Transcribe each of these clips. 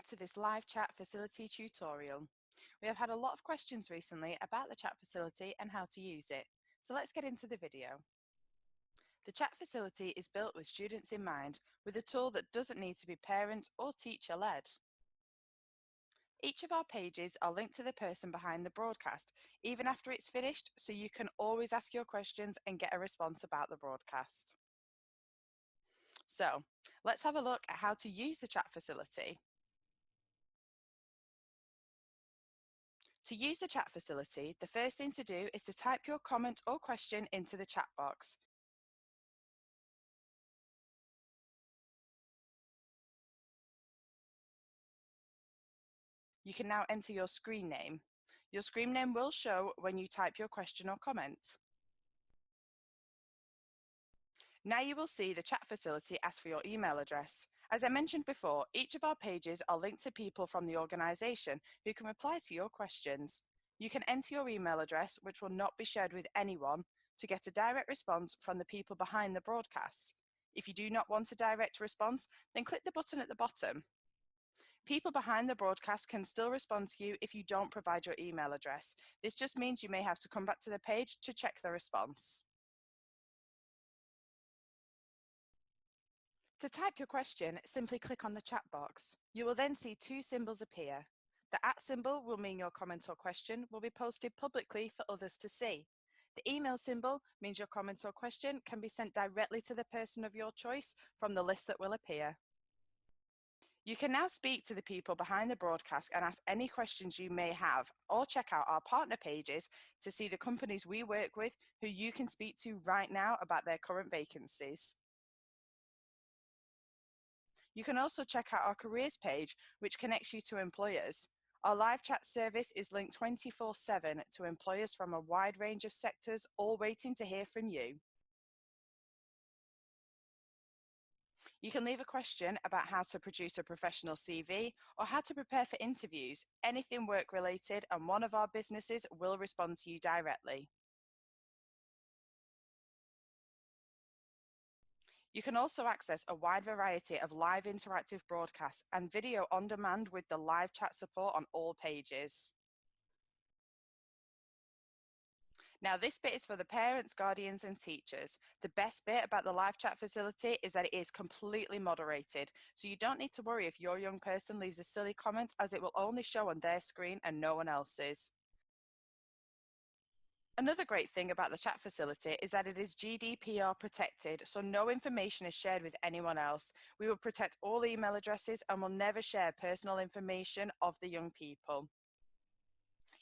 to this live chat facility tutorial. We have had a lot of questions recently about the chat facility and how to use it, so let's get into the video. The chat facility is built with students in mind, with a tool that doesn't need to be parent or teacher led. Each of our pages are linked to the person behind the broadcast, even after it's finished, so you can always ask your questions and get a response about the broadcast. So, let's have a look at how to use the chat facility. To use the chat facility, the first thing to do is to type your comment or question into the chat box. You can now enter your screen name. Your screen name will show when you type your question or comment. Now you will see the chat facility ask for your email address. As I mentioned before, each of our pages are linked to people from the organisation who can reply to your questions. You can enter your email address, which will not be shared with anyone, to get a direct response from the people behind the broadcast. If you do not want a direct response, then click the button at the bottom. People behind the broadcast can still respond to you if you don't provide your email address. This just means you may have to come back to the page to check the response. To type your question, simply click on the chat box. You will then see two symbols appear. The @ symbol will mean your comment or question will be posted publicly for others to see. The email symbol means your comment or question can be sent directly to the person of your choice from the list that will appear. You can now speak to the people behind the broadcast and ask any questions you may have, or check out our partner pages to see the companies we work with who you can speak to right now about their current vacancies. You can also check out our careers page, which connects you to employers. Our live chat service is linked 24/7 to employers from a wide range of sectors, all waiting to hear from you. You can leave a question about how to produce a professional CV or how to prepare for interviews, anything work related, and one of our businesses will respond to you directly. You can also access a wide variety of live interactive broadcasts and video on demand with the live chat support on all pages. Now, this bit is for the parents, guardians, and teachers. The best bit about the live chat facility is that it is completely moderated, so you don't need to worry if your young person leaves a silly comment, as it will only show on their screen and no one else's. Another great thing about the chat facility is that it is GDPR protected, so no information is shared with anyone else. We will protect all email addresses and will never share personal information of the young people.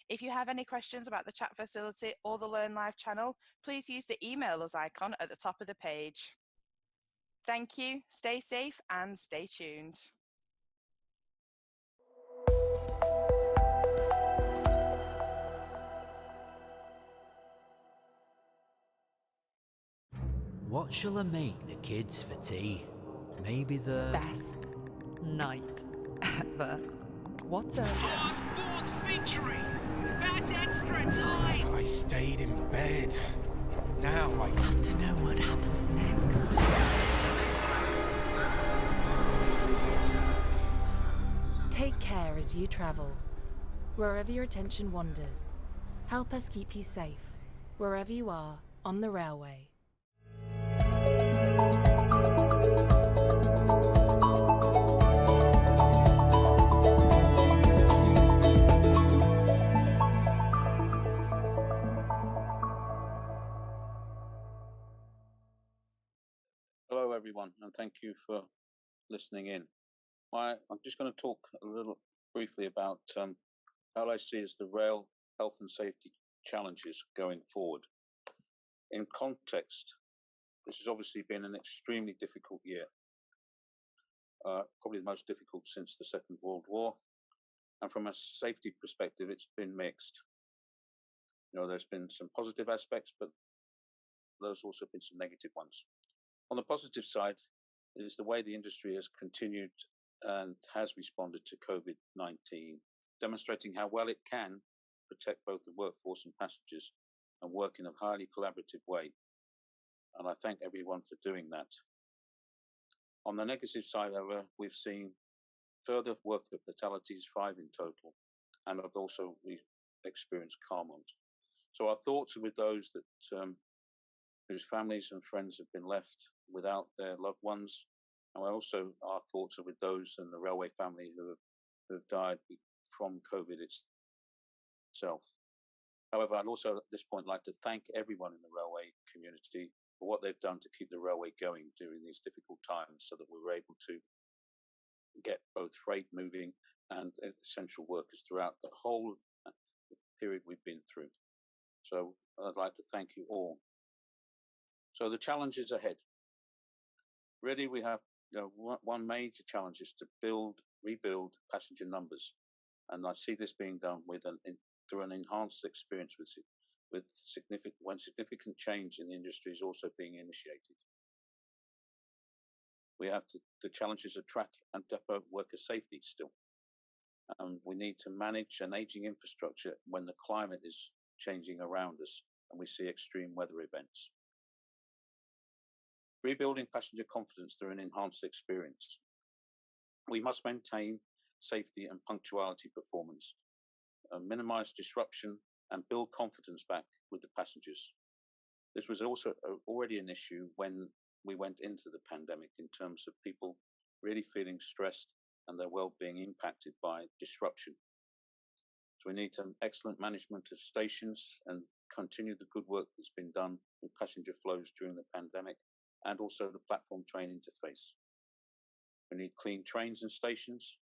If you have any questions about the chat facility or the Learn Live channel, please use the email us icon at the top of the page. Thank you, stay safe and stay tuned. What shall I make the kids for tea? Maybe the best night ever. What a hard-fought victory! That's extra time! I stayed in bed. Now I have to know what happens next. Take care as you travel. Wherever your attention wanders, help us keep you safe, wherever you are on the railway. Hello everyone, and thank you for listening in. I'm just going to talk a little briefly about how I see as the rail health and safety challenges going forward. In context, this has obviously been an extremely difficult year, probably the most difficult since the Second World War, and from a safety perspective, it's been mixed. You know, there's been some positive aspects, but there's also been some negative ones. On the positive side is the way the industry has continued and has responded to COVID-19, demonstrating how well it can protect both the workforce and passengers and work in a highly collaborative way. And I thank everyone for doing that. On the negative side, however, we've seen further worker fatalities, 5 in total, and I've also we experienced Carmont. So our thoughts are with those that whose families and friends have been left without their loved ones, and also our thoughts are with those in the railway family who have died from COVID itself. However, I'd also at this point like to thank everyone in the railway community for what they've done to keep the railway going during these difficult times, so that we were able to get both freight moving and essential workers throughout the whole of the period we've been through. So I'd like to thank you all. So the challenges ahead. Really, we have one major challenge is to rebuild passenger numbers, and I see this being done through an enhanced experience with significant change in the industry is also being initiated. We have the challenges of track and depot worker safety still. We need to manage an aging infrastructure when the climate is changing around us and we see extreme weather events. Rebuilding passenger confidence through an enhanced experience. We must maintain safety and punctuality performance, minimize disruption, and build confidence back with the passengers. This was also already an issue when we went into the pandemic in terms of people really feeling stressed and their well-being impacted by disruption. So we need excellent management of stations and continue the good work that's been done with passenger flows during the pandemic, and also the platform train interface. We need clean trains and stations,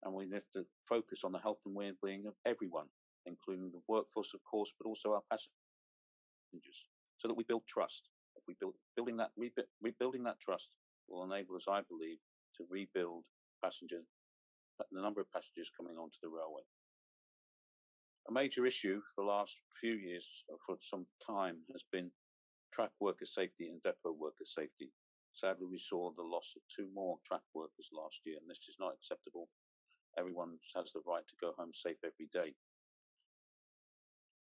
and we have to focus on the health and well-being of everyone, including the workforce, of course, but also our passengers, so that we build trust. Rebuilding that trust will enable us, I believe, to rebuild the number of passengers coming onto the railway. A major issue for the last few years, or for some time, has been track worker safety and depot worker safety. Sadly, we saw the loss of 2 more track workers last year, and this is not acceptable. Everyone has the right to go home safe every day.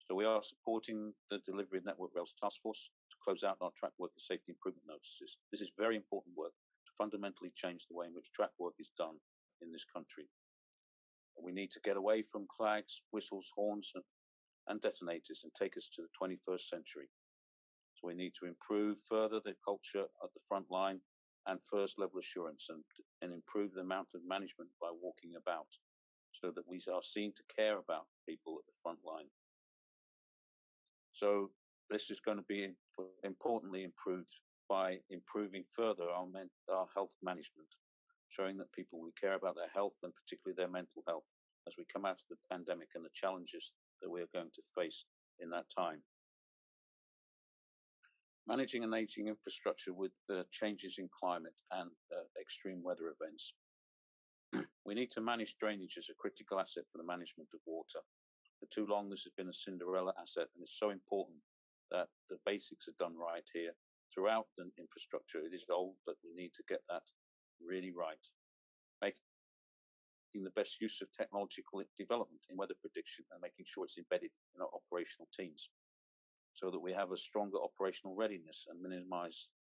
So we are supporting the delivery of Network Rail's task force to close out our track worker safety improvement notices. This is very important work to fundamentally change the way in which track work is done in this country. We need to get away from flags, whistles, horns, and detonators and take us to the 21st century. So we need to improve further the culture at the front line and first level assurance, and improve the amount of management by walking about, so that we are seen to care about people at the front line. So this is going to be importantly improved by improving further our health management, showing that we care about their health and particularly their mental health as we come out of the pandemic and the challenges that we are going to face in that time. Managing an aging infrastructure with the changes in climate and extreme weather events. We need to manage drainage as a critical asset for the management of water. For too long, this has been a Cinderella asset, and it's so important that the basics are done right here throughout the infrastructure. It is old, but we need to get that really right. Making the best use of technological development in weather prediction and making sure it's embedded in our operational teams, so that we have a stronger operational readiness and minimize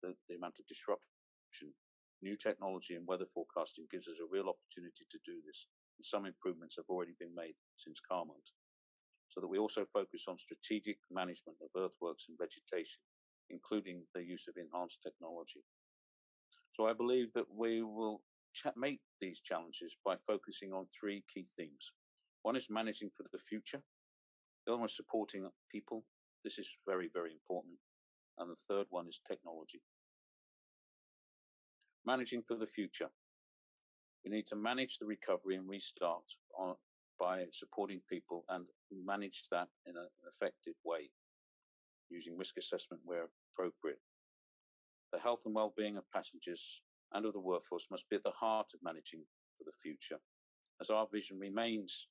the amount of disruption. New technology in weather forecasting gives us a real opportunity to do this, and some improvements have already been made since Carmont, so that we also focus on strategic management of earthworks and vegetation, including the use of enhanced technology. So I believe that we will meet these challenges by focusing on 3 key themes. One is managing for the future. The other one is supporting people. This is very, very important. And the third one is technology. Managing for the future. We need to manage the recovery and restart by supporting people, and manage that in an effective way, using risk assessment where appropriate. The health and well-being of passengers and of the workforce must be at the heart of managing for the future, as our vision remains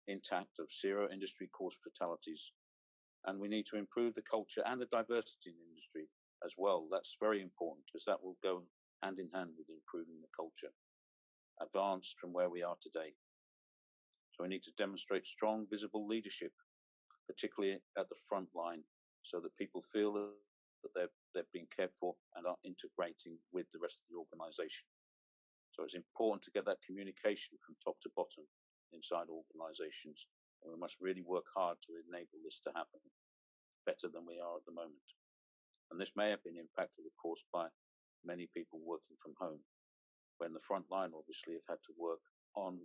intact of 0 industry cause fatalities. And we need to improve the culture and the diversity in the industry as well. That's very important, because that will go hand in hand with improving the culture, advanced from where we are today. So we need to demonstrate strong, visible leadership, particularly at the front line, so that people feel that they're being cared for and are integrating with the rest of the organisation. So it's important to get that communication from top to bottom inside organisations, and we must really work hard to enable this to happen better than we are at the moment. And this may have been impacted, of course, by many people working from home, when the front line obviously have had to work on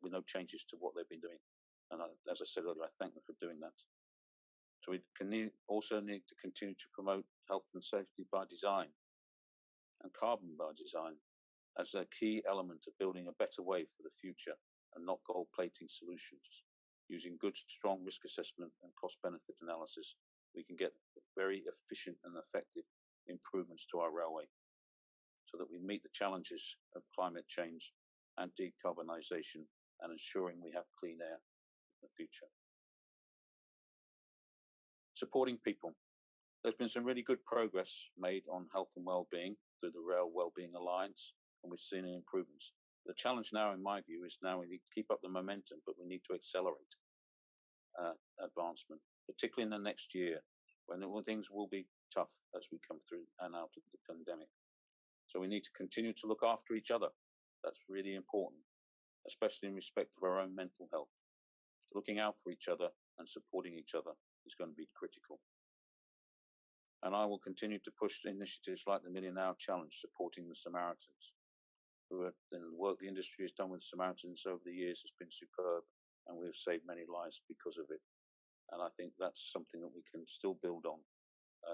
with no changes to what they've been doing. And as I said earlier, I thank them for doing that. So we also need to continue to promote health and safety by design and carbon by design as a key element of building a better way for the future, and not gold plating solutions. Using good, strong risk assessment and cost benefit analysis, we can get very efficient and effective improvements to our railway so that we meet the challenges of climate change and decarbonisation, and ensuring we have clean air in the future. Supporting people. There's been some really good progress made on health and well-being through the Rail Wellbeing Alliance, and we've seen improvements. The challenge now, in my view, is now we need to keep up the momentum, but we need to accelerate advancement, particularly in the next year, when things will be tough as we come through and out of the pandemic. So we need to continue to look after each other. That's really important, especially in respect of our own mental health. Looking out for each other and supporting each other is going to be critical. And I will continue to push initiatives like the Million Hour Challenge, supporting the Samaritans. The work the industry has done with Samaritans over the years has been superb, and we have saved many lives because of it. And I think that's something that we can still build on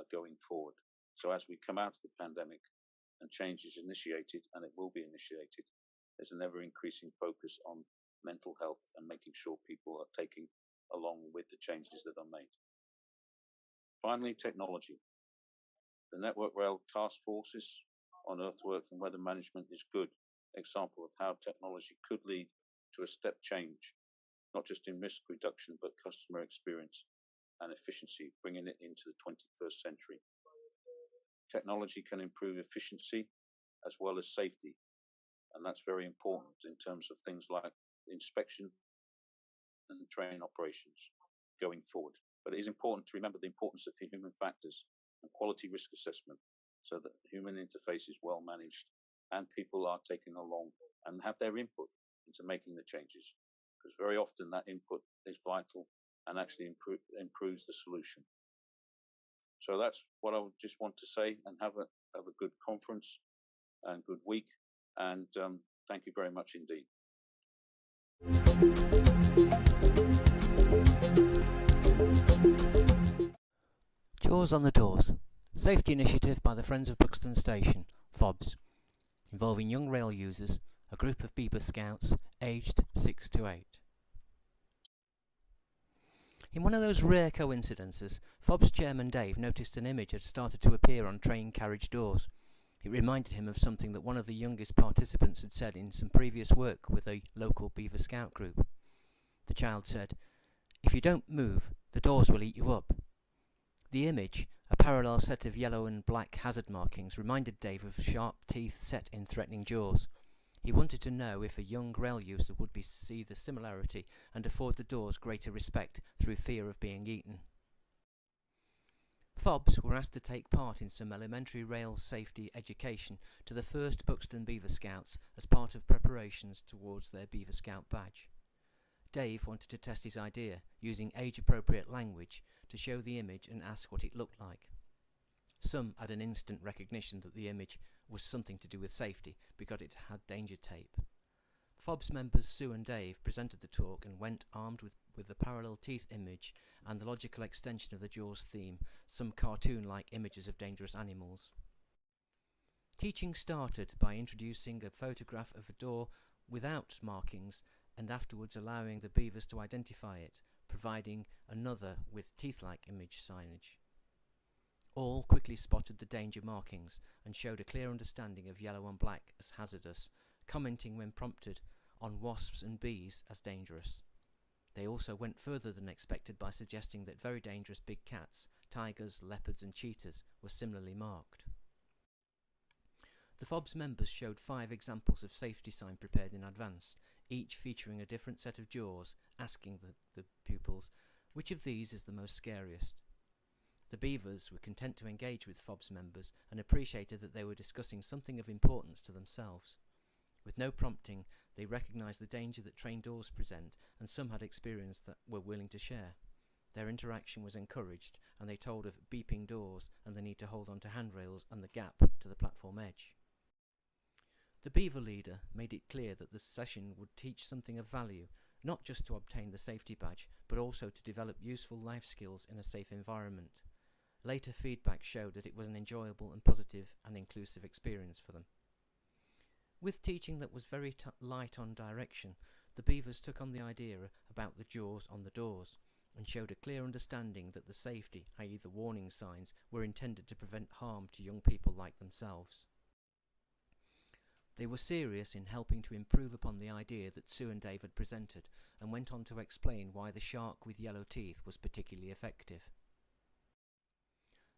going forward. So as we come out of the pandemic and change is initiated, and it will be initiated, there's an ever-increasing focus on mental health and making sure people are taking along with the changes that are made. Finally, technology. The Network Rail Task Forces on Earthwork and Weather Management is a good example of how technology could lead to a step change, not just in risk reduction, but customer experience and efficiency, bringing it into the 21st century. Technology can improve efficiency as well as safety, and that's very important in terms of things like inspection and train operations going forward. But it is important to remember the importance of the human factors and quality risk assessment, so that the human interface is well managed and people are taken along and have their input into making the changes, because very often that input is vital and actually improves the solution. So that's what I would just want to say, and have a good conference and good week, and thank you very much indeed. Jaws on the Doors, safety initiative by the Friends of Buxton Station, FOBS, involving young rail users, a group of Beaver Scouts aged 6 to 8. In one of those rare coincidences, FOBS chairman Dave noticed an image had started to appear on train carriage doors. It reminded him of something that one of the youngest participants had said in some previous work with a local Beaver Scout group. The child said, "If you don't move, the doors will eat you up." The image, a parallel set of yellow and black hazard markings, reminded Dave of sharp teeth set in threatening jaws. He wanted to know if a young rail user would see the similarity and afford the doors greater respect through fear of being eaten. FOBs were asked to take part in some elementary rail safety education to the first Buxton Beaver Scouts as part of preparations towards their Beaver Scout badge. Dave wanted to test his idea, using age-appropriate language to show the image and ask what it looked like. Some had an instant recognition that the image was something to do with safety because it had danger tape. FOBS members Sue and Dave presented the talk and went armed with the parallel teeth image and the logical extension of the Jaws theme, some cartoon-like images of dangerous animals. Teaching started by introducing a photograph of a door without markings and afterwards allowing the beavers to identify it, providing another with teeth-like image signage. All quickly spotted the danger markings and showed a clear understanding of yellow and black as hazardous, commenting when prompted on wasps and bees as dangerous. They also went further than expected by suggesting that very dangerous big cats, tigers, leopards and cheetahs were similarly marked. The FOBS members showed 5 examples of safety sign prepared in advance, each featuring a different set of jaws, asking the pupils, which of these is the most scariest? The beavers were content to engage with FOBS members and appreciated that they were discussing something of importance to themselves. With no prompting, they recognised the danger that train doors present, and some had experience that were willing to share. Their interaction was encouraged, and they told of beeping doors and the need to hold on to handrails and the gap to the platform edge. The beaver leader made it clear that the session would teach something of value, not just to obtain the safety badge, but also to develop useful life skills in a safe environment. Later feedback showed that it was an enjoyable and positive and inclusive experience for them. With teaching that was very light on direction, the beavers took on the idea about the jaws on the doors, and showed a clear understanding that the safety, i.e. the warning signs, were intended to prevent harm to young people like themselves. They were serious in helping to improve upon the idea that Sue and Dave had presented, and went on to explain why the shark with yellow teeth was particularly effective.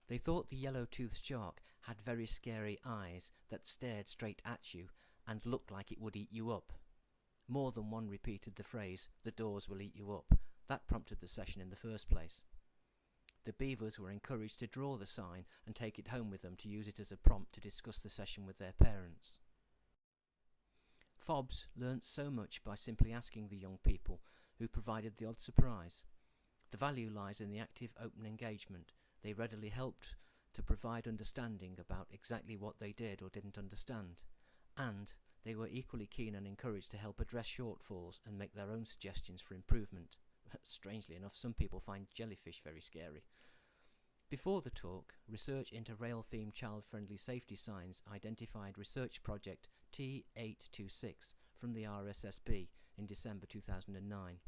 They thought the yellow-toothed shark had very scary eyes that stared straight at you and looked like it would eat you up. More than one repeated the phrase, "the doors will eat you up." That prompted the session in the first place. The beavers were encouraged to draw the sign and take it home with them to use it as a prompt to discuss the session with their parents. FOBS learnt so much by simply asking the young people, who provided the odd surprise. The value lies in the active open engagement. They readily helped to provide understanding about exactly what they did or didn't understand, and they were equally keen and encouraged to help address shortfalls and make their own suggestions for improvement. Strangely enough, some people find jellyfish very scary. Before the talk, research into rail-themed child-friendly safety signs identified research project T826 from the RSSB in December 2009.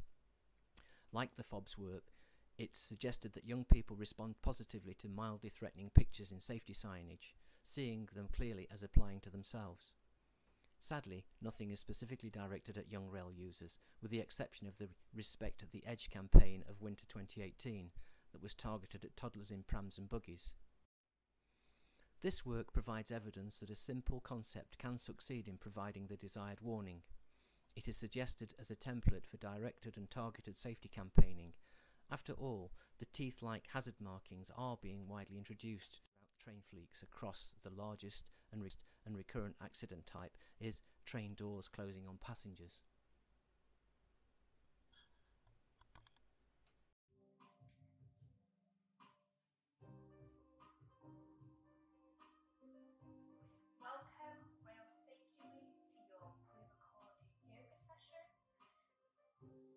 Like the FOBS work, it suggested that young people respond positively to mildly threatening pictures in safety signage, seeing them clearly as applying to themselves. Sadly, nothing is specifically directed at young rail users, with the exception of the Respect the Edge campaign of winter 2018 that was targeted at toddlers in prams and buggies. This work provides evidence that a simple concept can succeed in providing the desired warning. It is suggested as a template for directed and targeted safety campaigning. After all, the teeth-like hazard markings are being widely introduced throughout train fleets across. The largest and recurrent accident type is train doors closing on passengers. Welcome, Rail Safety Week, to your pre-recorded yoga session.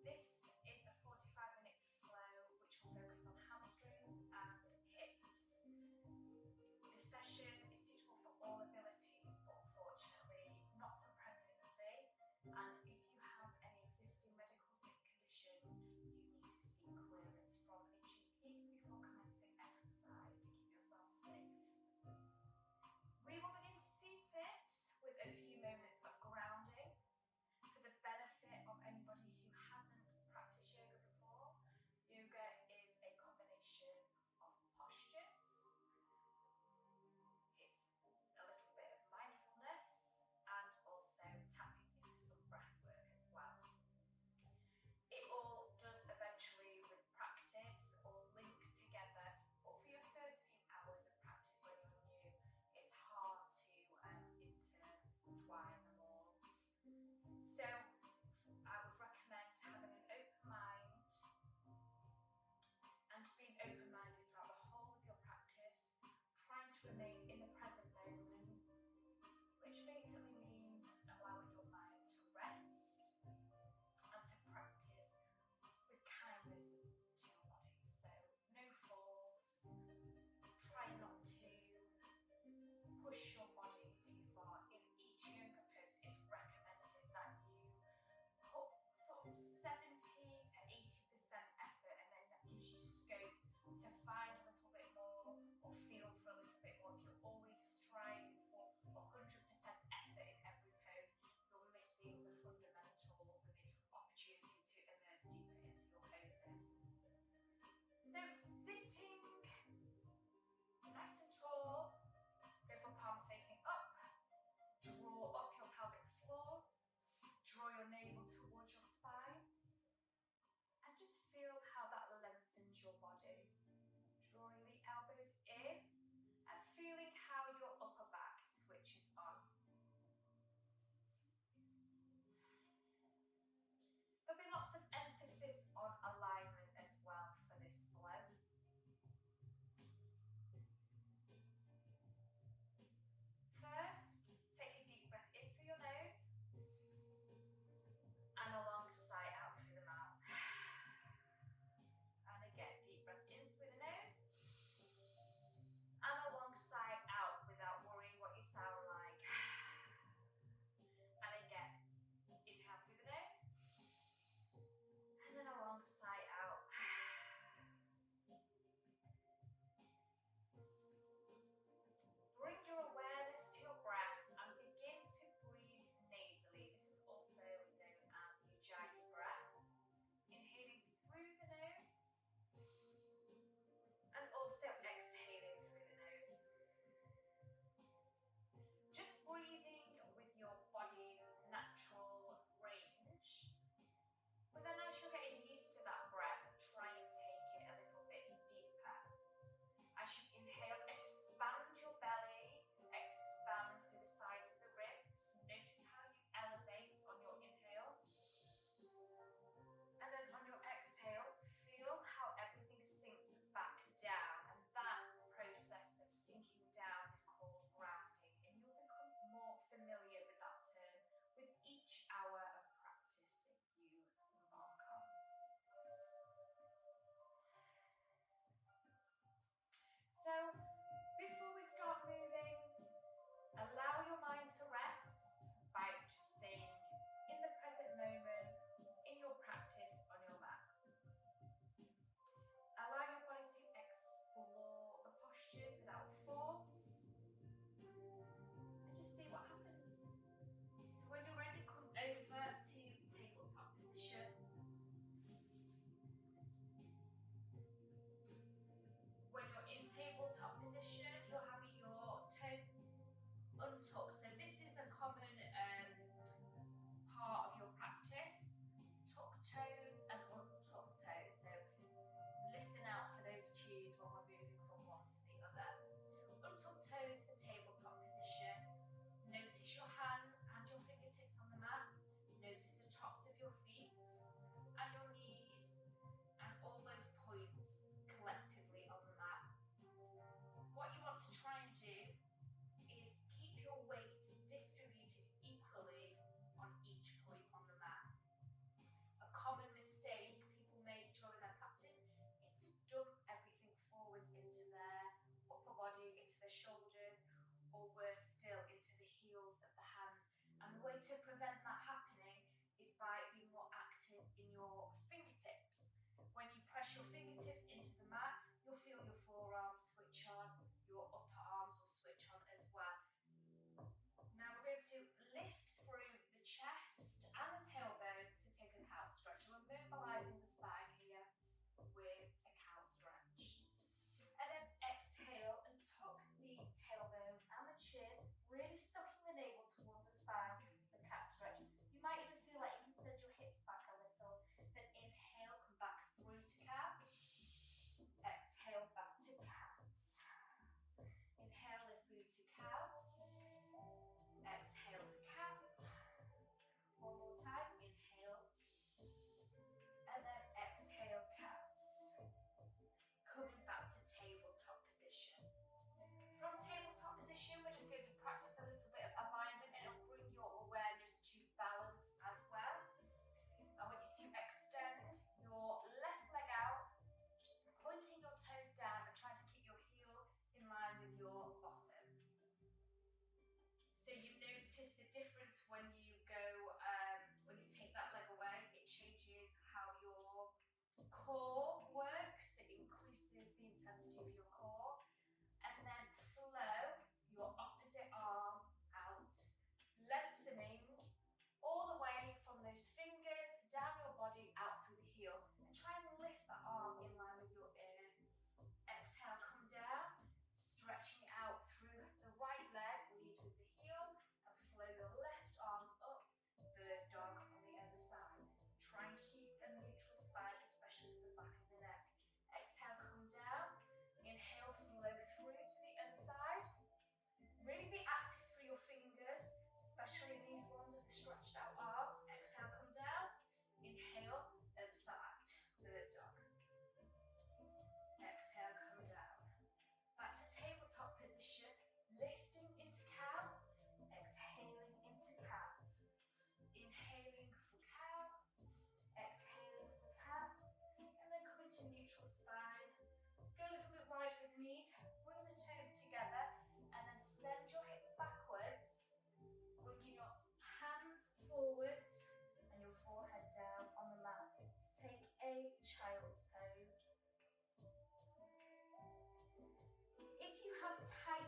This is a 45-minute flow which will focus on hamstrings and hips. The session is suitable for all abilities, but unfortunately not for pregnancy. And if you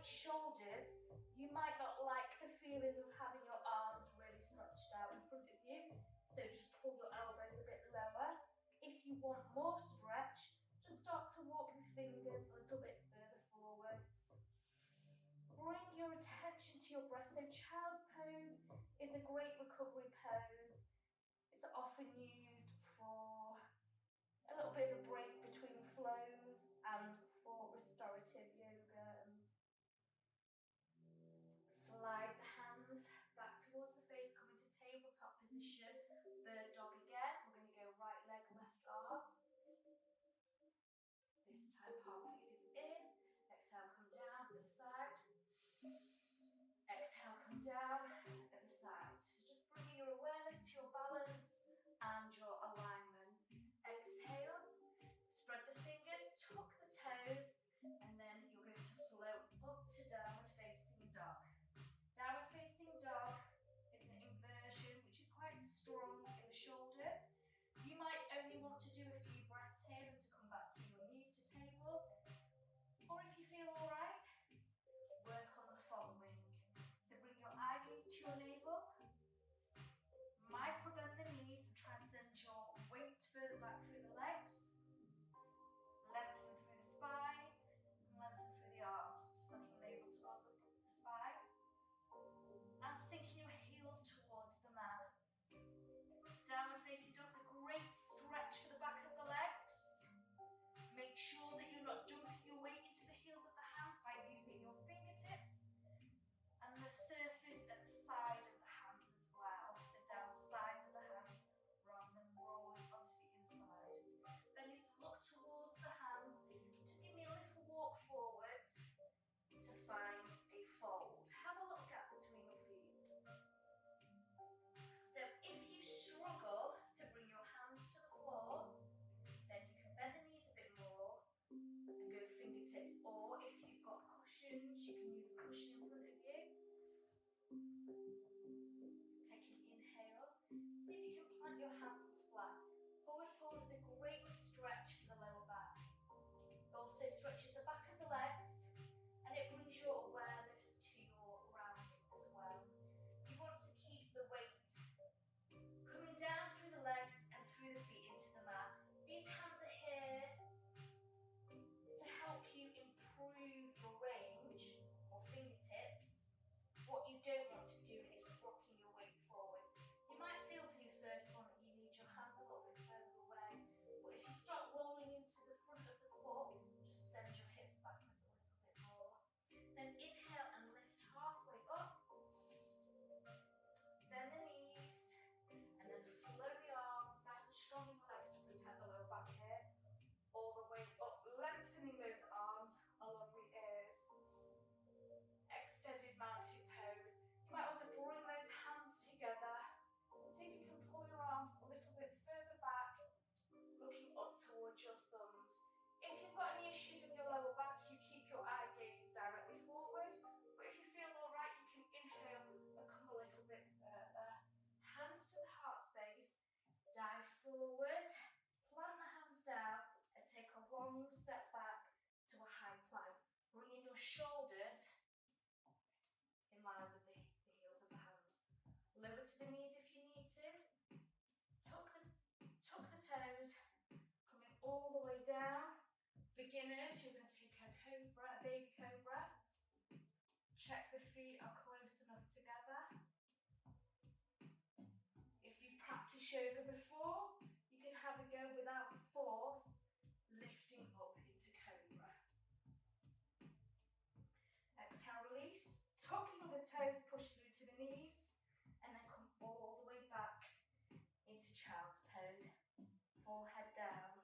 shoulders, you might not like the feeling of having your arms really stretched out in front of you, so just pull your elbows a bit lower. If you want more stretch, just start to walk your fingers a little bit further forwards. Bring your attention to your breath. So child's pose is a great recovery pose. It's often used for a little bit of a break between flows and for restorative yoga. Slide the hands back towards the face, come into tabletop position. Bird dog again. We're going to go right leg, left arm. This time palm faces in. Exhale, come down, other side. Exhale, come down, other side. So just bringing your awareness to your balance and your alignment. Exhale, spread the fingers, tuck the toes, and then you're going to float up to downward facing dog. Downward facing dog is an inversion which is quite strong in the shoulders. You might only want to do a few breaths here and to come back to your knees to table. Or if you feel alright, work on the following. So bring your eye gaze to your navel. Micro bend the knees and try and send your weight further back through the legs. Lengthen through the spine, and lengthen through the arms. Sucking the navel towards the spine. And sinking your heels towards the mat. Downward facing dog is a great stretch for the back of the legs. Make sure that you're not dumping your weight into the heels of the hands by using your fingertips and the surface at the side of the hands as well. So down the sides of the hands rather than rolling onto the inside. Bellies look towards the hands. Just give me a little walk forwards to find a fold. Have a little gap between your feet. So if you struggle to bring your hands to the floor, then you can bend the knees a bit more and go fingertips, or if you've got cushions, you can use a cushion in front of you. Take an inhale. See if you can plant your hands flat. Forward fold is a great stretch for the lower back. It also stretches the back of the legs and it brings your awareness to your rounding as well. You want to keep the weight coming down through the legs and through the feet into the mat. These hands are here to help you improve your range or fingertips. What you don't want to do is rocking your weight forward. You might feel for your first one that you need your hands a little bit further away, but if you start rolling into the front of the foot, just send your hips backwards a little bit more. Then inhale and lift halfway up. Bend the knees and then flow the arms nice and strong in the legs to protect the lower back here. All the way up, lengthening those arms along the ears. Extended mountain pose. You might want to bring those hands together. See if you can pull your arms a little bit further back, looking up towards your thumbs. If you've got any issues with your lower back, you keep your eye gaze directly forward. But if you feel alright, you can inhale and come a little bit further. Hands to the heart space. Dive forward. Plant the hands down and take a long step back to a high plank. Bring in your shoulders in line with the heels of the hands. Lower to the knees if you need to. Tuck the toes, coming all the way down. Beginners, you're going to take a cobra, a baby cobra. Check the feet are close enough together. If you practiced yoga before, you can have a go without force, lifting up into cobra. Exhale, release. Tucking the toes, push through to the knees, and then come all the way back into child's pose. Forehead down.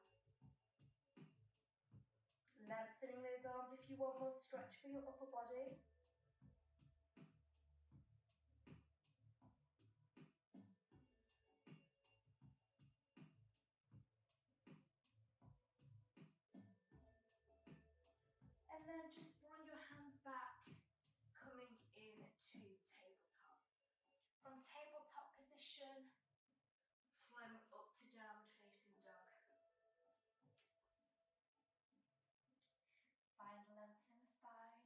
Lengthening those arms if you want more stretch for your upper body. And then just bring your hands back, coming into tabletop. From tabletop position, flow up to downward facing dog. Find length in the spine.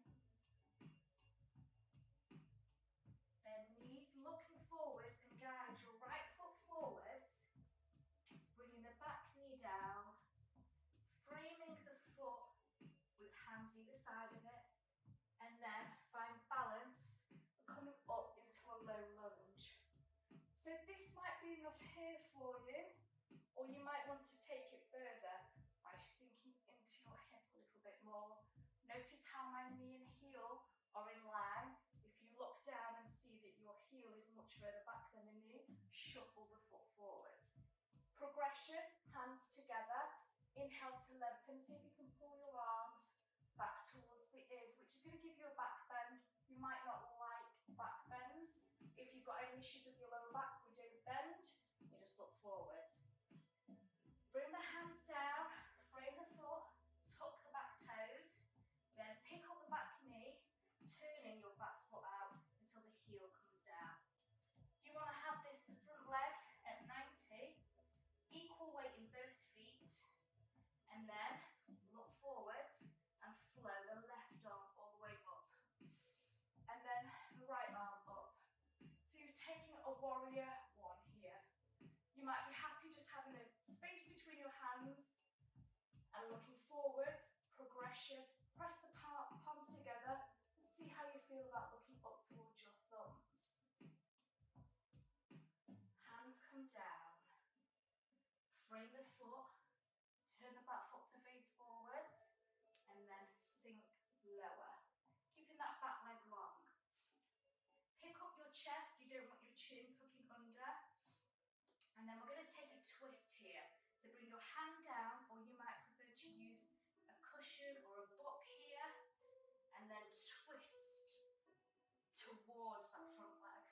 shuffle the foot forwards. Progression, hands together. Inhale to lengthen. See if you can pull your arms back towards the ears, which is going to give you a back bend. You might not like back bends. If you've got any issues with your lower back, we don't bend. You just look forwards. Bring the hands down, frame the foot, tuck the back toes, then pick up the back knee, turning your back foot out until the heel comes down. You want to have this front leg at 90, equal weight in both feet, and then look forwards and flow the left arm all the way up, and then the right arm up. So you're taking a warrior one here. You might be happy just having a space between your hands and looking forwards, progression. Press the palms together and see how you feel about looking up towards your thumbs. Hands come down. Frame the foot, turn the back foot to face forwards, and then sink lower, keeping that back leg long. Pick up your chest, you don't want your chin tucking under. And then we're going to take a twist here. So bring your hand down, or you might prefer to use a cushion or a book here, and then twist towards that front leg.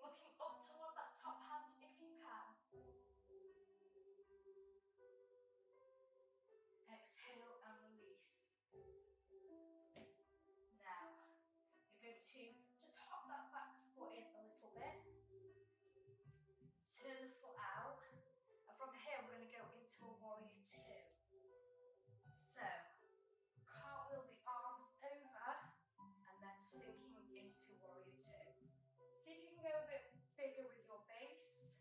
Looking up towards that top hand if you can. Exhale and release. Now, you're going to just hop that back foot in a little bit. Turn the foot out. And from here, we're going to go into a warrior two. So, cartwheel the arms over and then sinking into warrior two. See if you can go a bit bigger with your base.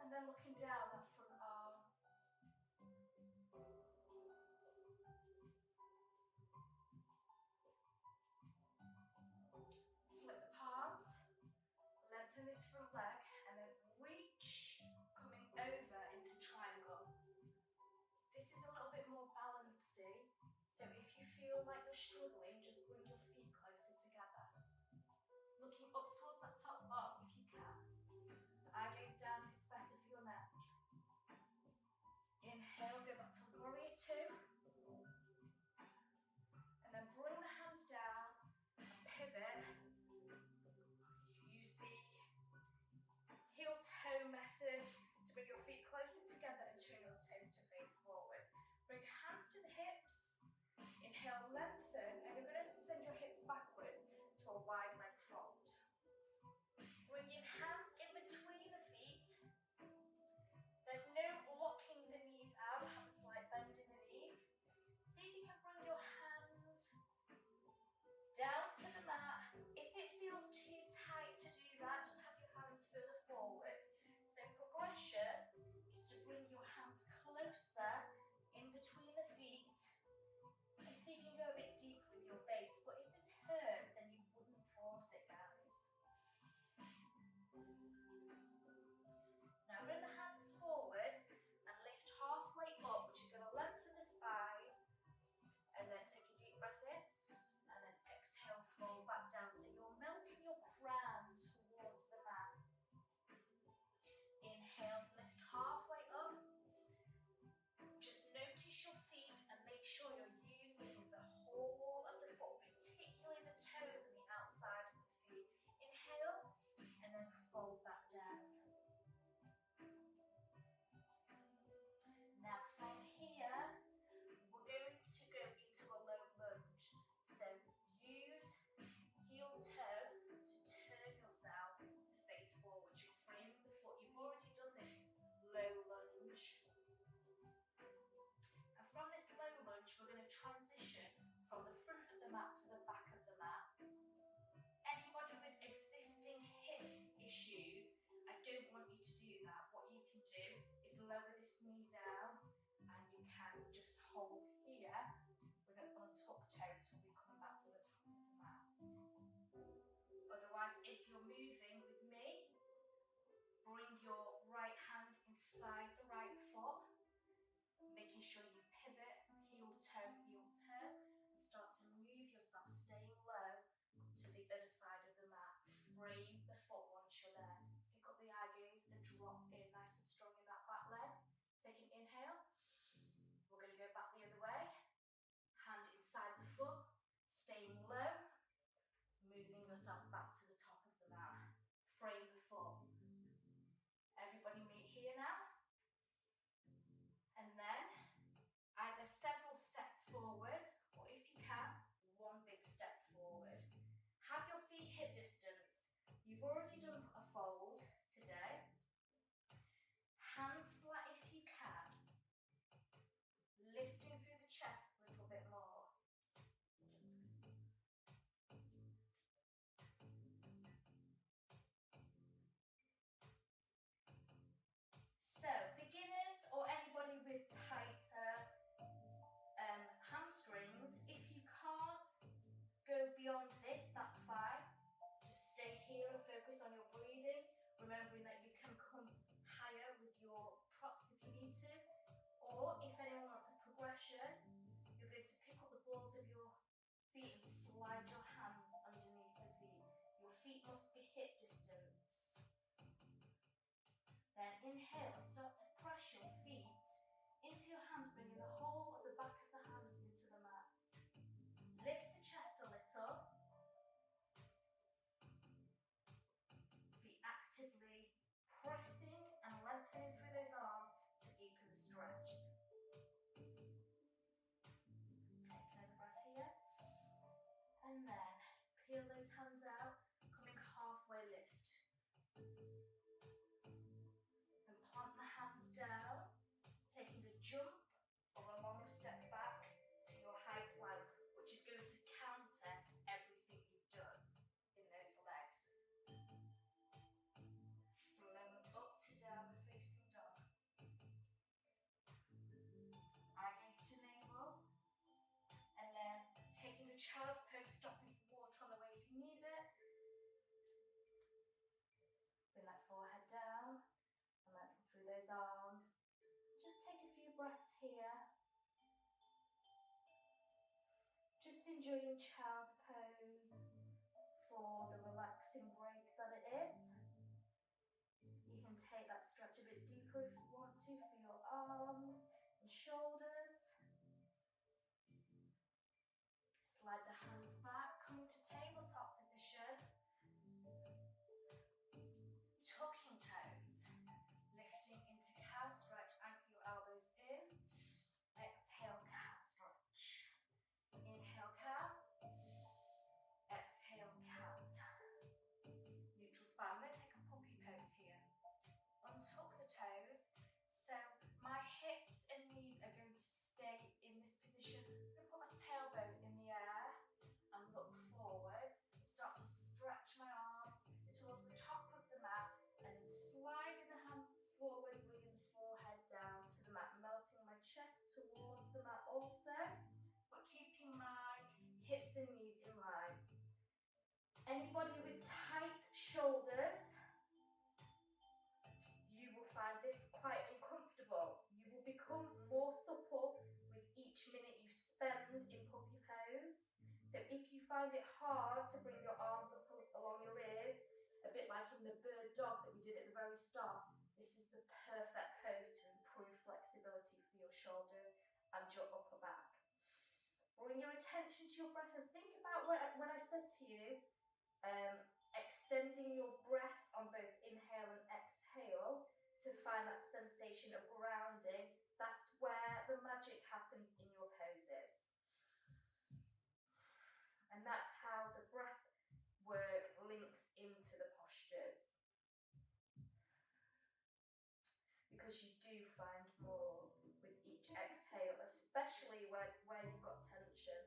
And then looking down that front arm. Flip the palms, lengthen this front leg, and then reach, coming over into triangle. This is a little bit more balancy, so if you feel like you're struggling, just bring your feet closer together. Looking up towards that top arm if you can. Eye gaze down if it's better for your neck. Inhale, go back to warrior two. And then bring the hands down and pivot. Use the heel toe method to bring your feet closer together and turn your toes to face forward. Bring hands to the hips. Inhale, lengthen, and you're going remembering that you can come higher with your props if you need to, or if anyone wants a progression, you're going to pick up the balls of your feet and slide your hands underneath the feet. Your feet must be hip distance. Then inhale and start to press your feet into your hands, bringing the whole of the back of the hand into the mat. Lift the chest a little. Be actively pressing and lengthening through those arms to deepen the stretch. Take another breath here. And then peel those hands out, coming halfway lift. Then plant the hands down, taking a jump or a long step back to your high plank, which is going to counter everything you've done in those legs. Flowing up to downward facing dog. Eye gaze to navel. And then taking the child's pose, stopping for water on the way if you need it. Bring that forehead down and lengthen through those arms. Just take a few breaths here. Just enjoying child's pose for the relaxing break that it is. You can take that stretch a bit deeper if you want to for your arms and shoulders. Slide the hands back, coming to tabletop position. Tucking toes, lifting into cow stretch, anchor your elbows in. Exhale, cat stretch. Inhale, cow. Exhale, cat. Neutral spine. I'm going to take a puppy pose here. Untuck the toes. So my hips and knees are going to stay in this position. I'm going to put my tailbone in the air and look forward. Start to stretch my arms towards the top of the mat and then sliding the hands forward, bringing the forehead down to the mat, melting my chest towards the mat also, but keeping my hips and knees in line. Anybody with tight shoulders, you will find this quite uncomfortable. You will become more supple with each minute you spend in puppy pose. So if you find it hard to bring your arms up along your ears, a bit like in the bird dog that we did at the very start, this is the perfect pose to improve flexibility for your shoulders and your upper back. Bring your attention to your breath and think about when I said to you, extending your breath on both inhale and exhale to find that sensation of grounding. That's where the magic happens in your poses. And that's how the breath work links into the postures. Because you do find more with each exhale, especially where you've got tension.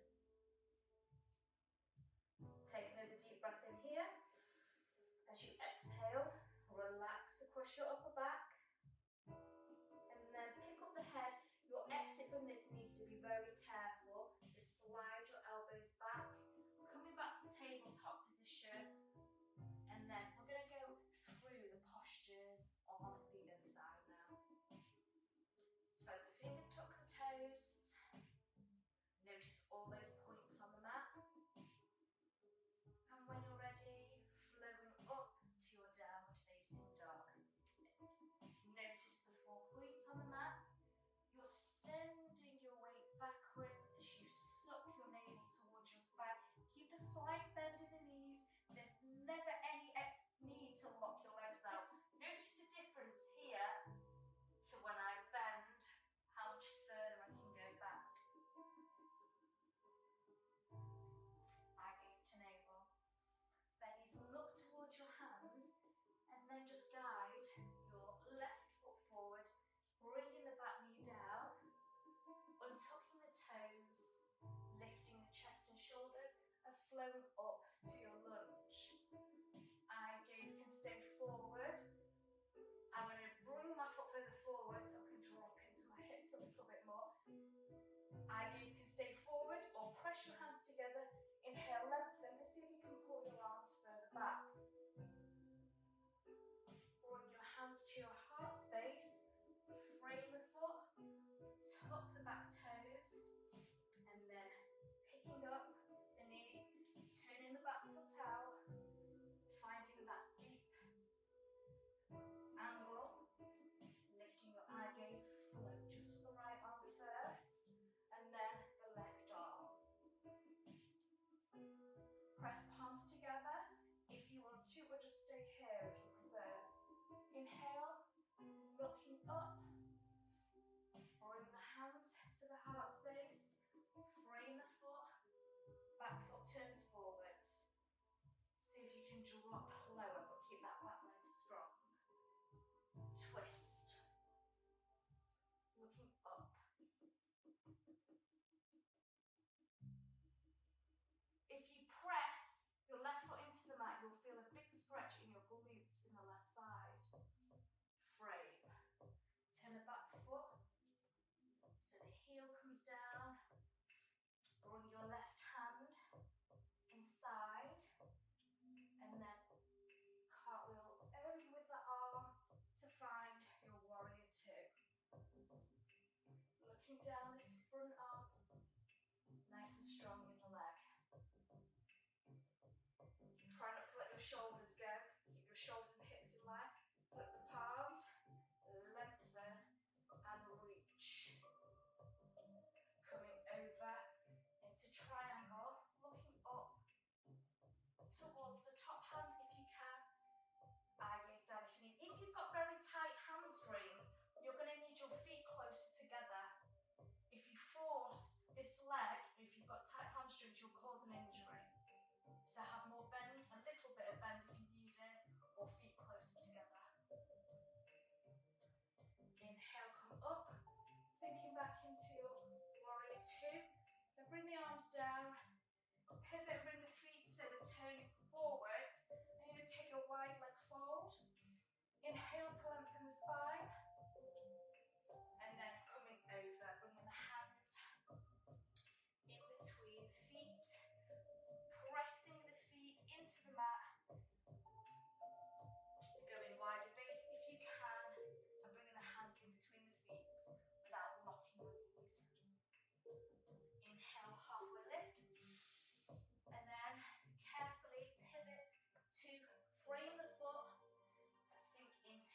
Take another deep breath in here. As you exhale, relax across your upper back. And then pick up the head. Your exit from this needs to be very careful to slide your elbows back. Coming back to tabletop position. And then we're going to go through the postures on the inside now. Spread the fingers, tuck the toes. Notice all those points on the mat. And when you're ready, flowing up to your downward facing dog. Notice the 4 points on the mat. You're sending your weight backwards as you suck your navel towards your spine. Keep a slight bend in the knees. There's never any need to lock your legs out. Notice the difference here to when I bend, how much further I can go back.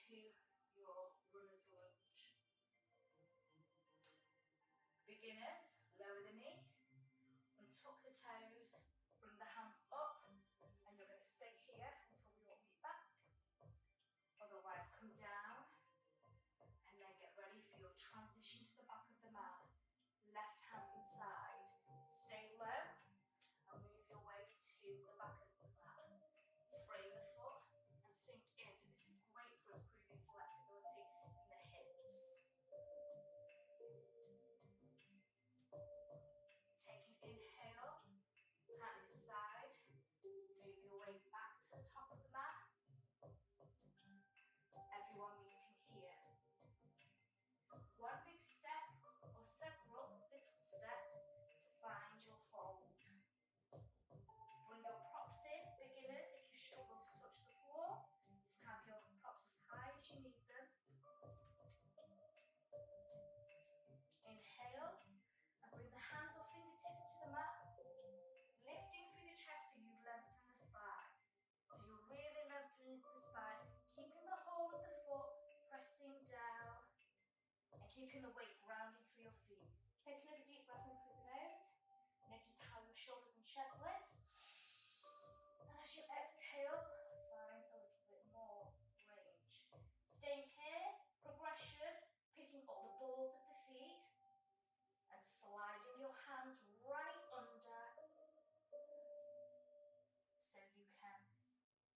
into your runner's lunge. Beginners, lower the knee, untuck the toes, bring the hands up, and you're going to stay here until we all meet back. Otherwise, come down and then get ready for your transition to the back of the mat. Left hand inside, stay low and move your way to the back of the mat. Frame the foot and sink in. So this is great for improving flexibility in the hips. Take an inhale, hand inside, move your way back to the top of the mat. Everyone meeting here. One big step or several little steps to find your fold. Bring your props in, beginners, if you struggle to touch the floor. You can have your props as high as you need them. Inhale and bring the hands or fingertips to the mat. Lifting through the chest so you lengthen the spine. So you're really lengthening the spine, keeping the hold of the foot, pressing down, and keeping the weight grounding through your feet. Take another deep breath in through the nose. Notice how your shoulders and chest lift. And as you exhale, find a little bit more range. Staying here, progression, picking up the balls of the feet and sliding your hands right under so you can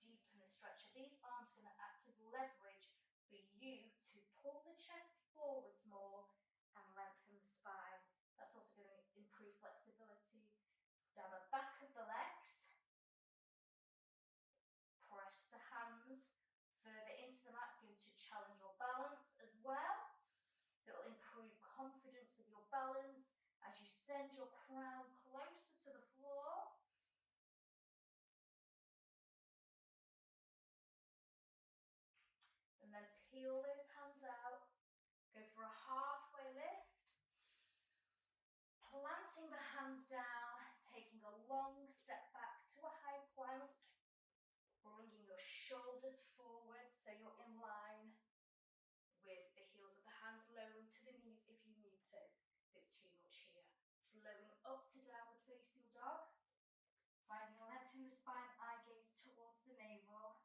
deepen the stretch. These arms are going to act as leverage for you to pull the chest forwards more and lengthen the spine. That's also going to improve flexibility down the back of the legs. Press the hands further into the mat. It's going to challenge your balance as well. So it will improve confidence with your balance as you send your crown closer to the floor. And then peel those hands out. Go for a halfway lift. Planting the hands down, taking a long step back to a high plank. Bringing your shoulders forward so you're in line with the heels of the hands, lowering to the knees if you need to. If it's too much here. Flowing up to downward facing dog. Finding length in the spine, eye gaze towards the navel.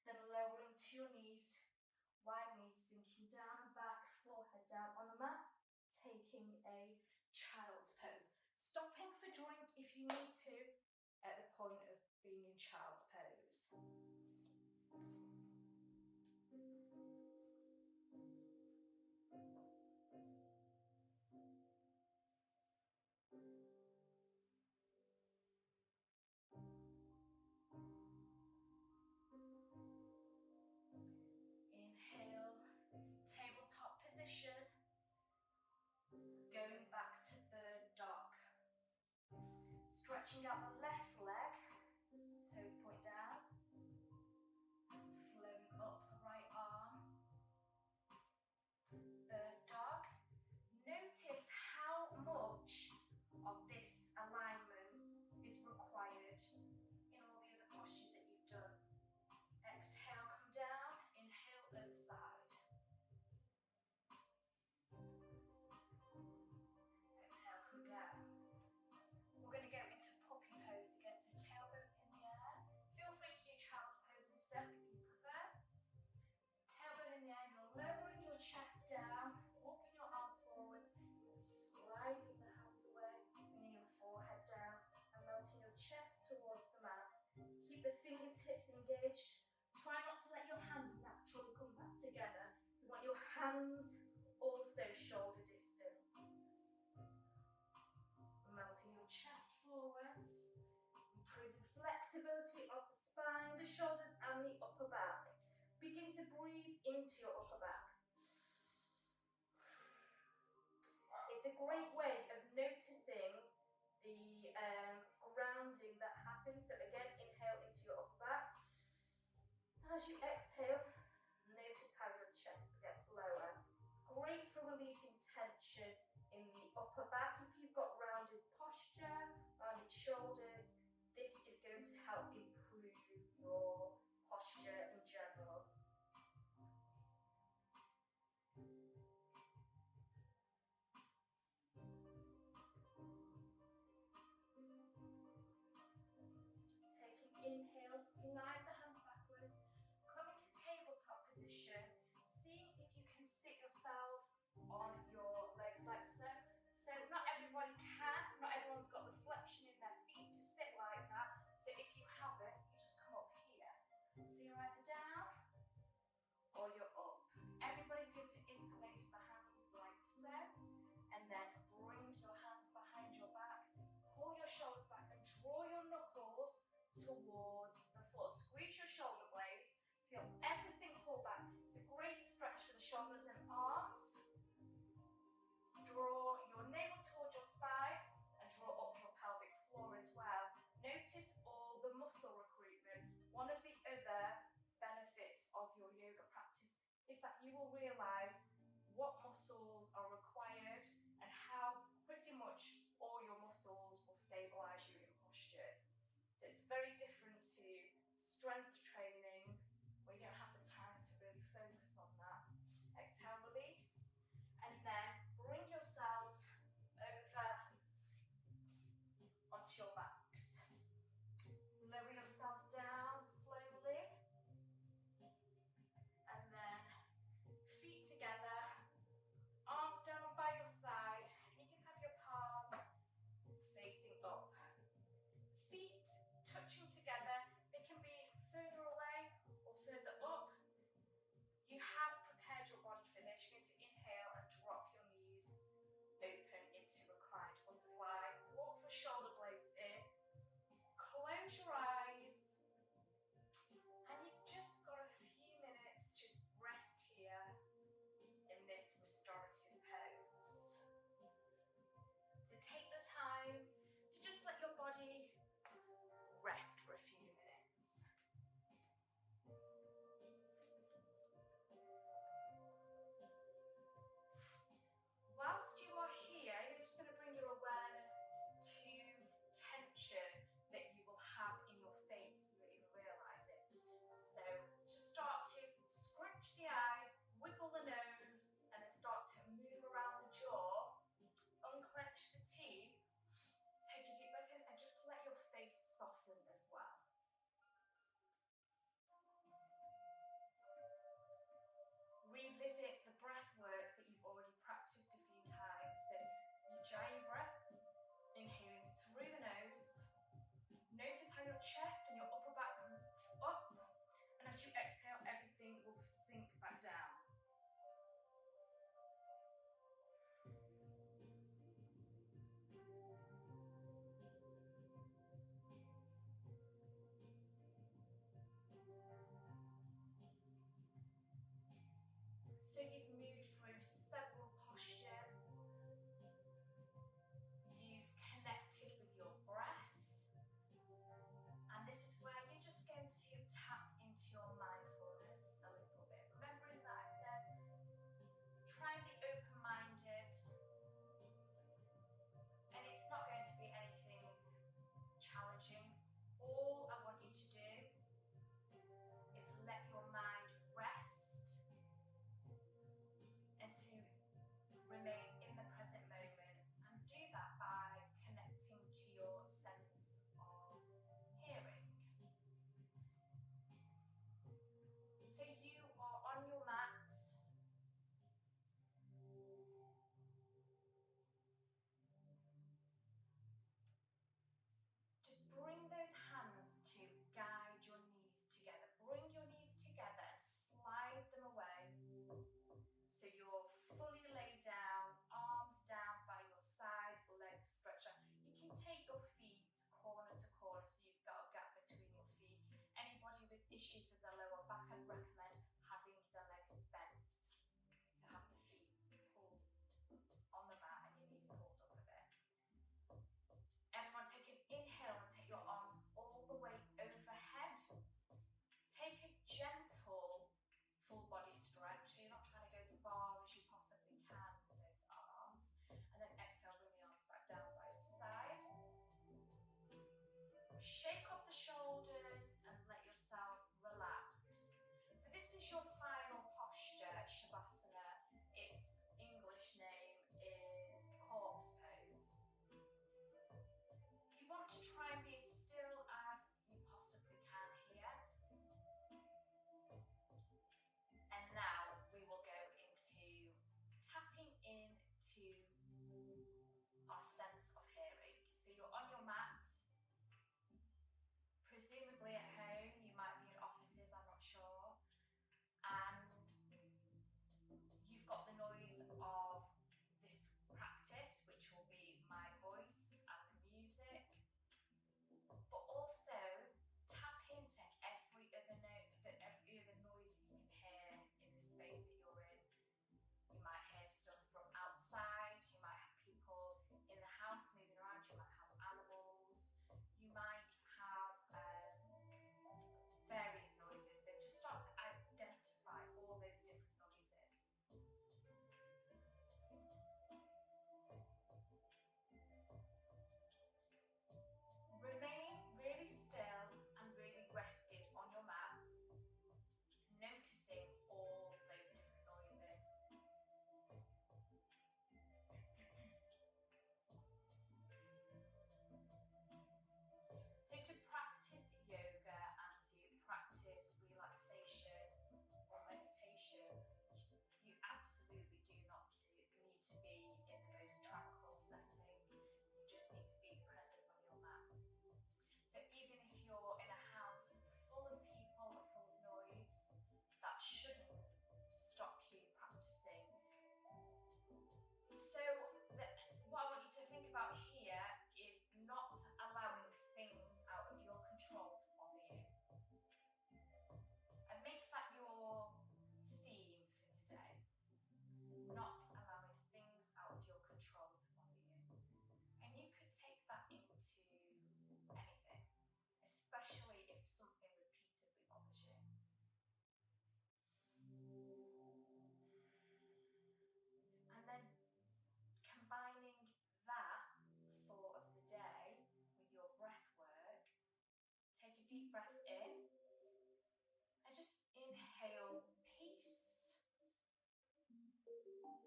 Then lowering to your knees, wide knees, sinking down and back, forehead down on the mat, taking a child's pose. Stopping for drink if you need to at the point of being in child's pose. Inhale, tabletop position. Going back to bird dog. Stretching out the left leg, toes point down. Flowing up the right arm. Bird dog. Notice how much of this alignment is required in all the other postures that you've done. Exhale, come down. Inhale, other side. Exhale, come down. We're going to go into puppy pose again, so tailbone in the air. Feel free to do child's pose instead if you prefer. Tailbone in the air, you're lowering your chest down, walking your arms forwards, and sliding the hands away, bringing your forehead down, and melting your chest towards the mat. Keep the fingertips engaged. Try not to let your hands naturally come back together. You want your hands also shoulder distance. Melting your chest forwards, improving flexibility of the spine, the shoulders and the upper back. Begin to breathe into your upper back. It's a great way of noticing the grounding that happens. So again, inhale into your upper back. As you exhale, notice how your chest gets lower. It's great for releasing tension in the upper back. If you've got rounded posture, rounded shoulders, this is going to help improve your posture in general. strength training where you don't have the time to really focus on that. Exhale, release, and then bring yourselves over onto your backs. Lower yourselves down slowly, and then feet together, arms down by your side, and you can have your palms facing up. Feet touching together, they can be further away or further up. You have prepared your body for this. You're going to inhale and drop your knees open into reclined butterfly. Walk your shoulder blades in. Close your eyes. And you've just got a few minutes to rest here in this restorative pose. So take the time to just let your body rest for a few minutes. Whilst you are here, you're just going to bring your awareness to tension that you will have in your face. You won't even realise it. So just start to scrunch the eyes, wiggle the nose, and then start to move around the jaw. Unclench the teeth. Take a deep breath in and just let your face soften as well. Revisit the breath work that you've already practiced a few times. So Ujjayi breath, inhaling through the nose. Notice how your chest and your upper back comes up, and as you exhale, everything will sink back down. So you've moved through several postures. You've connected with your breath. And this is where you're just going to tap into your mindfulness a little bit. Remembering that I said, try and be open-minded. And it's not going to be anything challenging. All I want you to do is let your mind rest and to remain in the present moment, and do that by connecting to your sense of hearing. So you are on your mat. Just bring those hands to guide your knees together. Bring your knees together and slide them away. So you're fully laid down, arms down by your side, legs stretched out. You can take your feet corner to corner so you've got a gap between your feet. Anybody with issues with the lower back, I'd recommend having the legs bent. So have the feet pulled on the mat and your knees pulled up a bit. Everyone take an inhale and take your arms all the way overhead. Take a gentle full body stretch, so you're not trying to go as far as you possibly can with those arms. And then exhale, bring the arms back down by your side. Shake off the shoulders and let yourself relax. So this is your final posture, Shavasana. Its English name is corpse pose. You want to try and be as still as you possibly can here. And now we will go into tapping into our sense of hearing. So you're on your mat.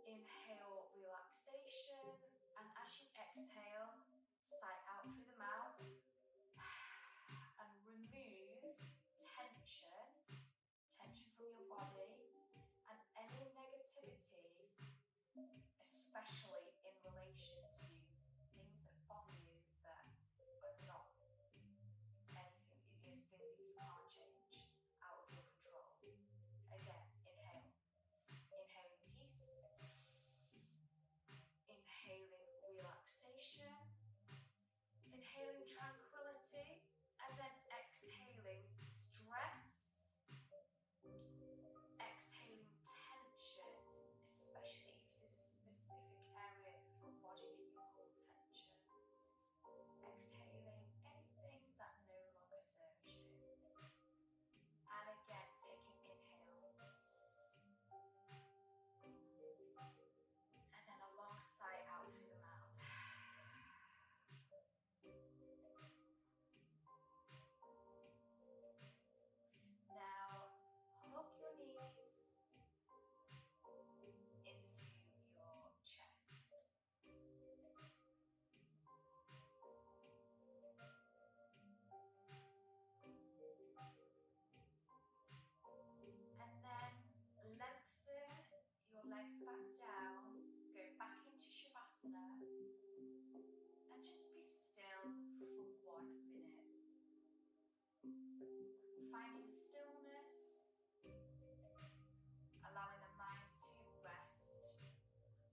Inhale, relaxation, and as you exhale, sigh out through the mouth and remove tension from your body and any negativity, especially in relation to things that bother you that are not anything, things that you can't change, out of your control. Again, inhale. Inhaling peace, inhaling relaxation, inhaling tranquility, and then exhaling stress, exhaling tension, especially if there's a specific area of your body that you hold tension, exhaling anything that no longer serves you, and again taking inhale, and then a long sigh out through the mouth. Now, hug your knees into your chest. And then lengthen your legs back down, go back into Shavasana, and just be still for 1 minute. Finding stillness, allowing the mind to rest,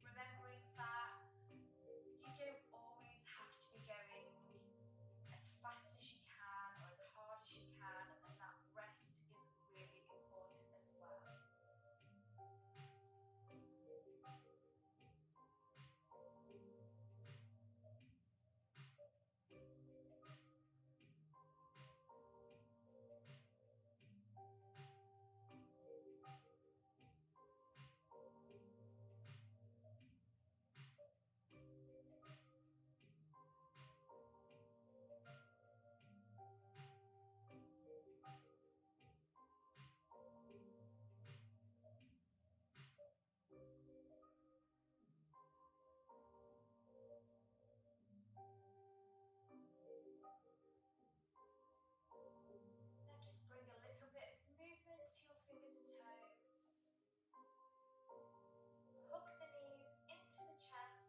remembering that you don't always have to be going as fast as you can or as hard as you can, and that rest is really important as well. Now just bring a little bit of movement to your fingers and toes. Hook the knees into the chest.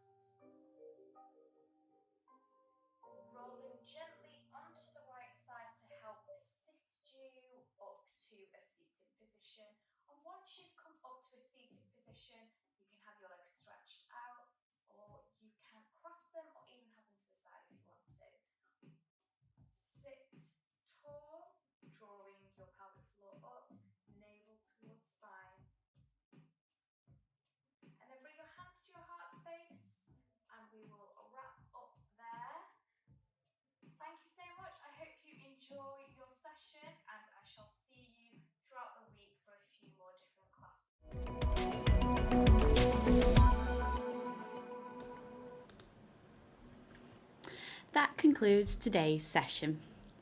Rolling gently onto the right side to help assist you up to a seated position. And once you've come up to a seated position, you can have your legs stretched out, or you can cross them or even have them to the side if you want to. Sit tall, drawing your pelvic floor up, navel towards spine. And then bring your hands to your heart space, and we will wrap up there. Thank you so much. I hope you enjoy your session, and I shall see you throughout the week for a few more different classes. That concludes today's session.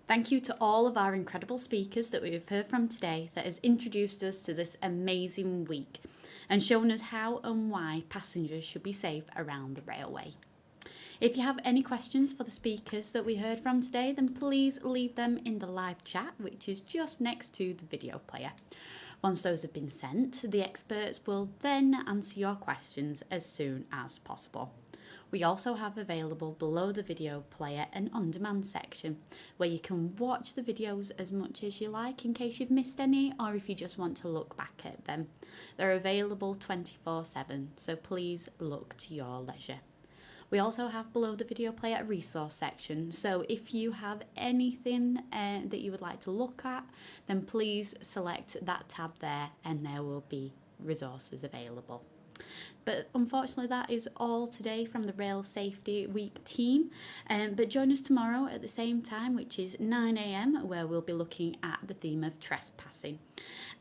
Thank you to all of our incredible speakers that we have heard from today that has introduced us to this amazing week and shown us how and why passengers should be safe around the railway. If you have any questions for the speakers that we heard from today, then please leave them in the live chat, which is just next to the video player. Once those have been sent, the experts will then answer your questions as soon as possible. We also have available below the video player an on-demand section where you can watch the videos as much as you like in case you've missed any, or if you just want to look back at them. They're available 24/7, so please look to your leisure. We also have below the video player a resource section, so if you have anything that you would like to look at, then please select that tab there and there will be resources available. But unfortunately that is all today from the Rail Safety Week team, but join us tomorrow at the same time, which is 9 AM, where we'll be looking at the theme of trespassing.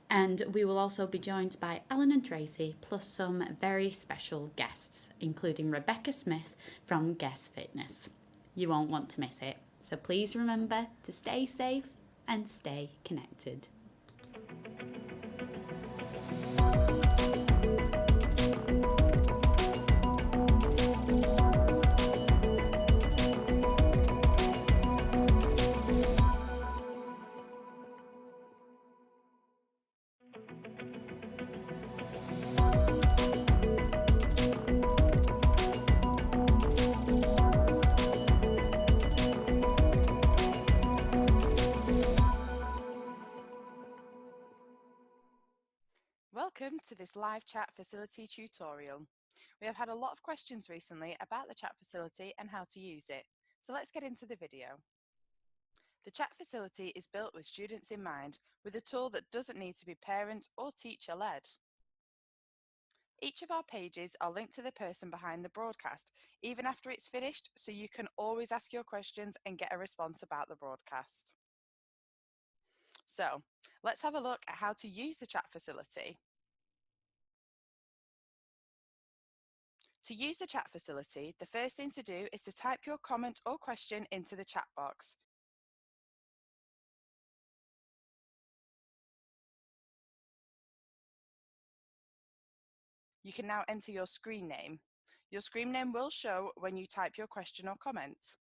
And we will also be joined by Alan and Tracy, plus some very special guests, including Rebecca Smith from Guest Fitness. You won't want to miss it, so please remember to stay safe and stay connected. Welcome to this live chat facility tutorial. We have had a lot of questions recently about the chat facility and how to use it, so let's get into the video. The chat facility is built with students in mind, with a tool that doesn't need to be parent or teacher led. Each of our pages are linked to the person behind the broadcast, even after it's finished, so you can always ask your questions and get a response about the broadcast. So, let's have a look at how to use the chat facility. To use the chat facility, the first thing to do is to type your comment or question into the chat box. You can now enter your screen name. Your screen name will show when you type your question or comment.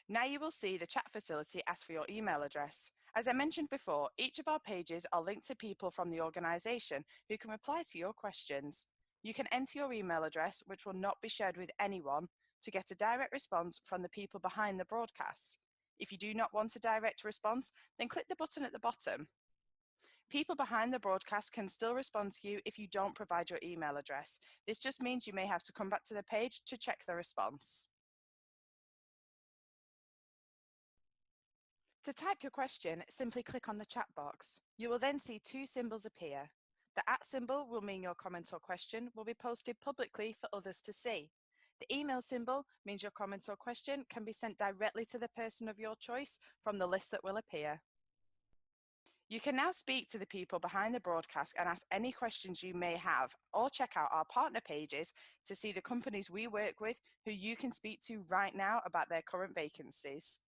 Now you will see the chat facility ask for your email address. As I mentioned before, each of our pages are linked to people from the organisation who can reply to your questions. You can enter your email address, which will not be shared with anyone, to get a direct response from the people behind the broadcast. If you do not want a direct response, then click the button at the bottom. People behind the broadcast can still respond to you if you don't provide your email address. This just means you may have to come back to the page to check the response. To type your question, simply click on the chat box. You will then see two symbols appear. The @ symbol will mean your comment or question will be posted publicly for others to see. The email symbol means your comment or question can be sent directly to the person of your choice from the list that will appear. You can now speak to the people behind the broadcast and ask any questions you may have, or check out our partner pages to see the companies we work with who you can speak to right now about their current vacancies.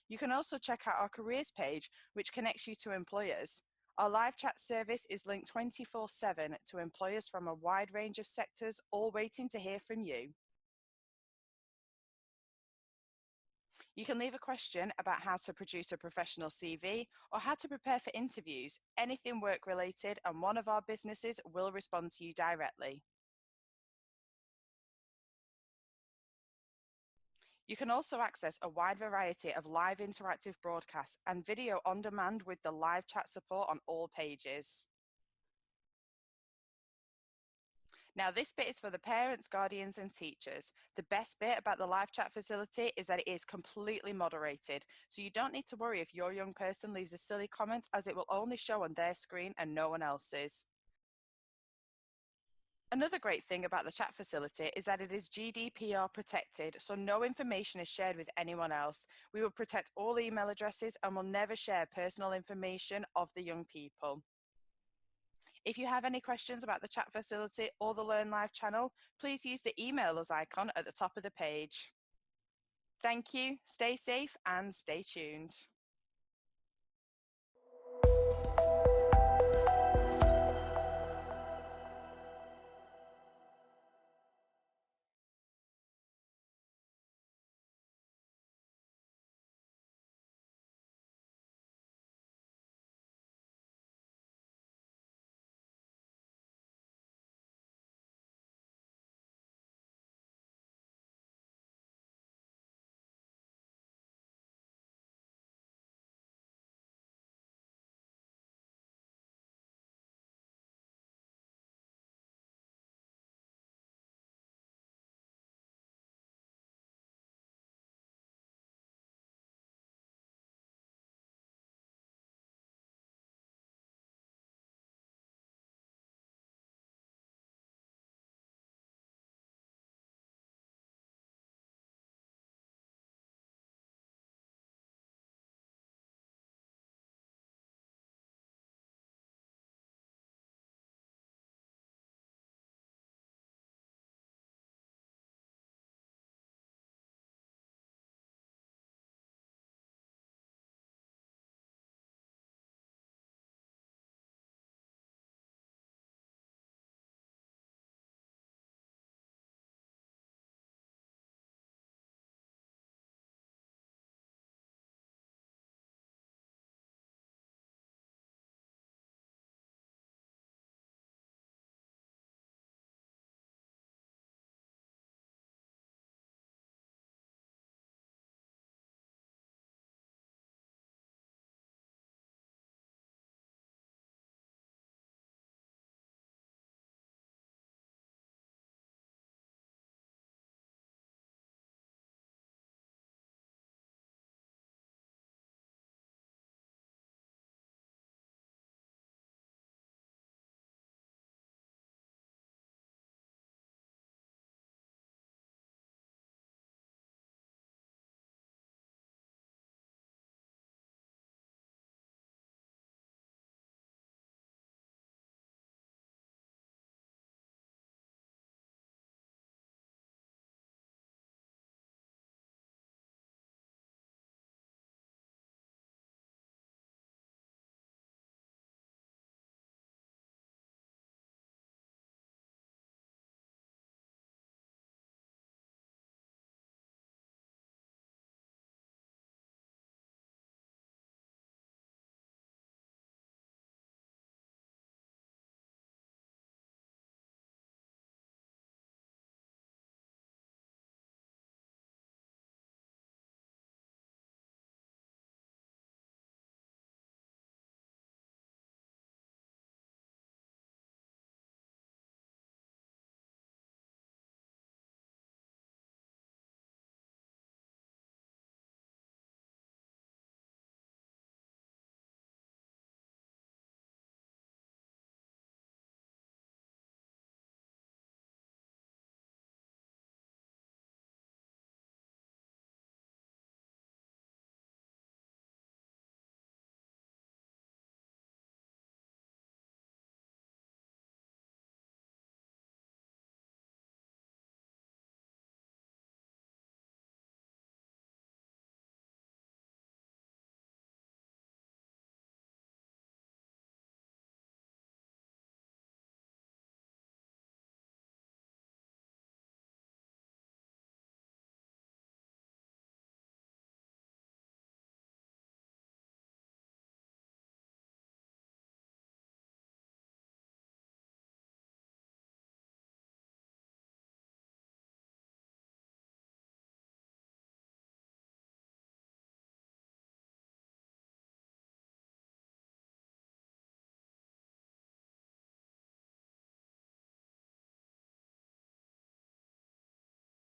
You can also check out our careers page, which connects you to employers. Our live chat service is linked 24/7 to employers from a wide range of sectors, all waiting to hear from you. You can leave a question about how to produce a professional CV or how to prepare for interviews, anything work related, and one of our businesses will respond to you directly. You can also access a wide variety of live interactive broadcasts and video on demand with the live chat support on all pages. Now, this bit is for the parents, guardians, and teachers. The best bit about the live chat facility is that it is completely moderated, so you don't need to worry if your young person leaves a silly comment, as it will only show on their screen and no one else's. Another great thing about the chat facility is that it is GDPR protected, so no information is shared with anyone else. We will protect all email addresses and will never share personal information of the young people. If you have any questions about the chat facility or the Learn Live channel, please use the email us icon at the top of the page. Thank you, stay safe and stay tuned.